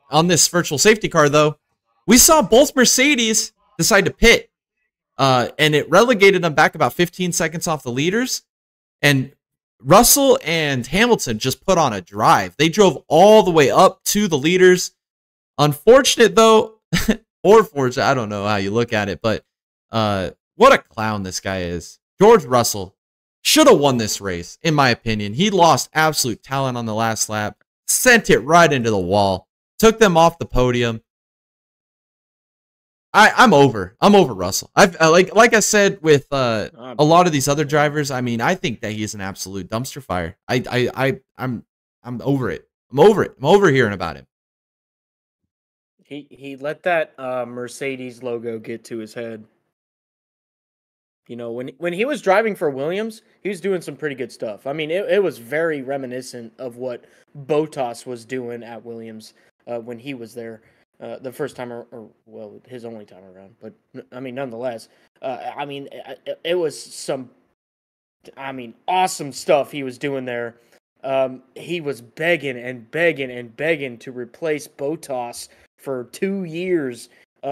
on this virtual safety car, though, we saw both Mercedes decide to pit, and it relegated them back about 15 seconds off the leaders. And Russell and Hamilton just put on a drive. They drove all the way up to the leaders. Unfortunate, though, or fortunate, I don't know how you look at it, but what a clown this guy is. George Russell should have won this race, in my opinion. He lost absolute talent on the last lap, sent it right into the wall, took them off the podium. I'm over Russell. Like I said with a lot of these other drivers. I mean, I think that he's an absolute dumpster fire. I'm over it. I'm over hearing about him. He let that Mercedes logo get to his head. You know, when he was driving for Williams, he was doing some pretty good stuff. I mean, it was very reminiscent of what Bottas was doing at Williams when he was there. The first time, or well, his only time around, but I mean, nonetheless, I mean, it was some, I mean, awesome stuff he was doing there. He was begging and begging and begging to replace Bottas for 2 years.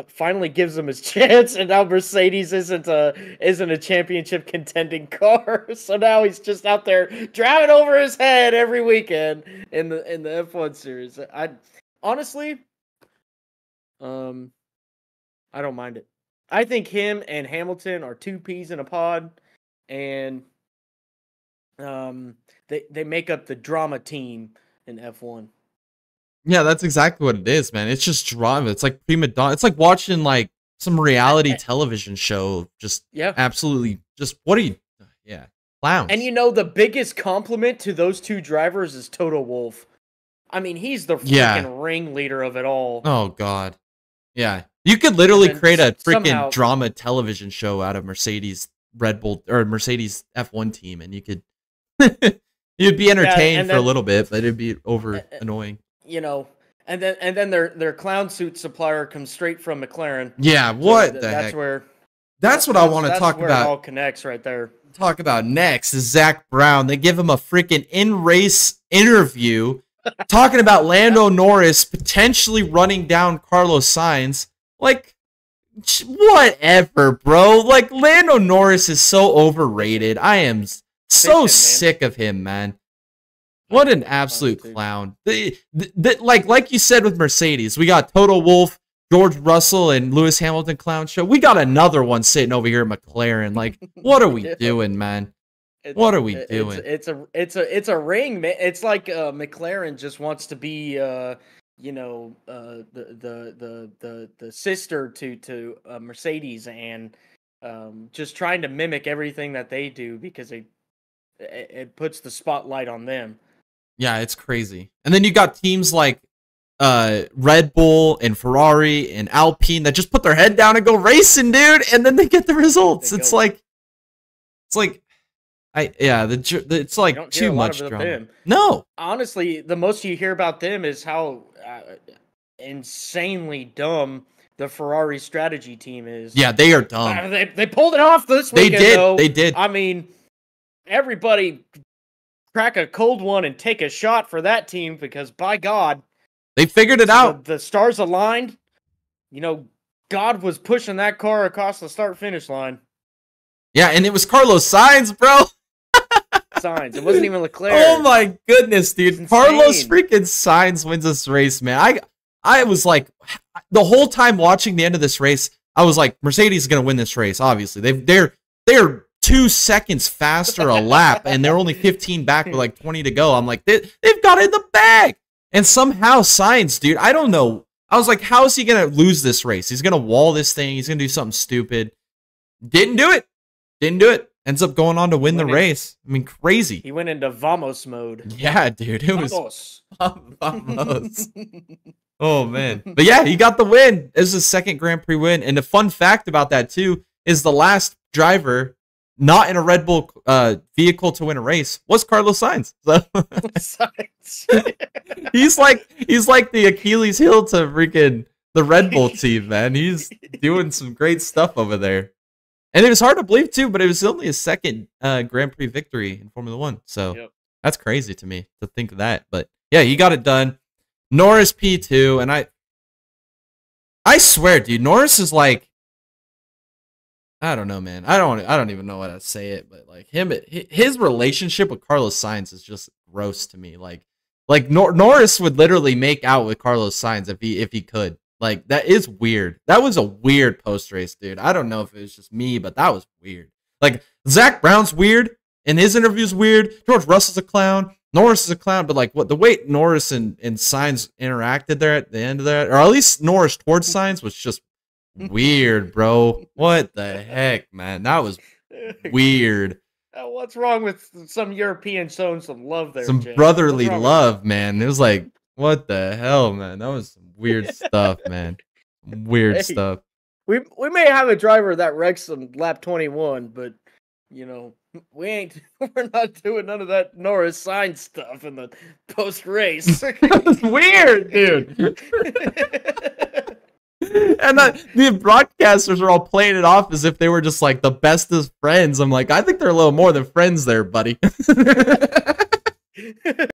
Finally gives him his chance, and now Mercedes isn't a championship contending car. So now he's just out there driving over his head every weekend in the F1 series. Honestly. I don't mind it. I think him and Hamilton are two peas in a pod, and they make up the drama team in F1. Yeah, that's exactly what it is, man. It's just drama. It's like prima donna. It's like watching like some reality television show. Just absolutely. Just what are you? Yeah, clowns. And you know, the biggest compliment to those two drivers is Toto Wolff. I mean, he's the freaking ringleader of it all. Oh God. Yeah, you could literally create a freaking drama television show out of Mercedes Red Bull or Mercedes F1 team, and you could you'd be entertained for a little bit, but it'd be annoying. You know, and then their clown suit supplier comes straight from McLaren. Yeah, what the heck? That's what I want to talk about. It all connects right there. Talk about next is Zach Brown. They give him a freaking in-race interview. Talking about Lando Norris potentially running down Carlos Sainz. Like, whatever, bro. Like, Lando Norris is so overrated. I am so sick of him, man. What an absolute clown. Like you said with Mercedes, we got Toto Wolff, George Russell, and Lewis Hamilton clown show. We got another one sitting over here at McLaren. Like, what are we doing, man? What are we doing? It's a ring, man. It's like McLaren just wants to be, you know, the sister to Mercedes, and just trying to mimic everything that they do because it puts the spotlight on them. Yeah, it's crazy. And then you got teams like Red Bull and Ferrari and Alpine that just put their head down and go racing, dude, and then they get the results. It's like. It's like too much drama. No, honestly, the most you hear about them is how insanely dumb the Ferrari strategy team is. Yeah, they are dumb. They pulled it off this weekend. Though. They did. I mean, everybody crack a cold one and take a shot for that team because, by God, they figured it out. The stars aligned. You know, God was pushing that car across the start-finish line. Yeah, and it was Carlos Sainz, bro. Sainz. It wasn't even Leclerc. Oh my goodness, dude. Carlos freaking Sainz wins this race, man. I was like, the whole time watching the end of this race, I was like, Mercedes is going to win this race, obviously. They're 2 seconds faster a lap, and they're only 15 back with like 20 to go. I'm like, they've got it in the bag. And somehow Sainz, dude, I don't know. I was like, how is he going to lose this race? He's going to wall this thing. He's going to do something stupid. Didn't do it. Ends up going on to win the race. I mean, crazy. He went into Vamos mode. Yeah, dude. It was Vamos. Oh, man. But yeah, he got the win. It was his second Grand Prix win. And the fun fact about that, too, is the last driver not in a Red Bull vehicle to win a race was Carlos Sainz. So he's like the Achilles heel to freaking the Red Bull team, man. He's doing some great stuff over there. And it was hard to believe, too, but it was only his second Grand Prix victory in Formula One. So that's crazy to me to think of that. But, yeah, he got it done. Norris P2, and I swear, dude, Norris is like, I don't know, man. I don't even know how to say it, but like his relationship with Carlos Sainz is just gross to me. Like Norris would literally make out with Carlos Sainz if he could. Like, that is weird. That was a weird post race, dude. I don't know if it was just me, but that was weird. Like, Zach Brown's weird, and his interview's weird. George Russell's a clown. Norris is a clown, but like what the way Norris and Sainz interacted there at the end of that, or at least Norris towards Sainz, was just weird, bro. What the heck, man? That was weird. What's wrong with some Europeans showing some love there? Some brotherly love, man. It was like, what the hell, man? That was some weird stuff, man. Weird stuff. We may have a driver that wrecks some lap 21, but you know, we're not doing none of that Norris Sainz stuff in the post race. That's weird, dude. And the broadcasters are all playing it off as if they were just like the bestest friends. I'm like, I think they're a little more than friends there, buddy.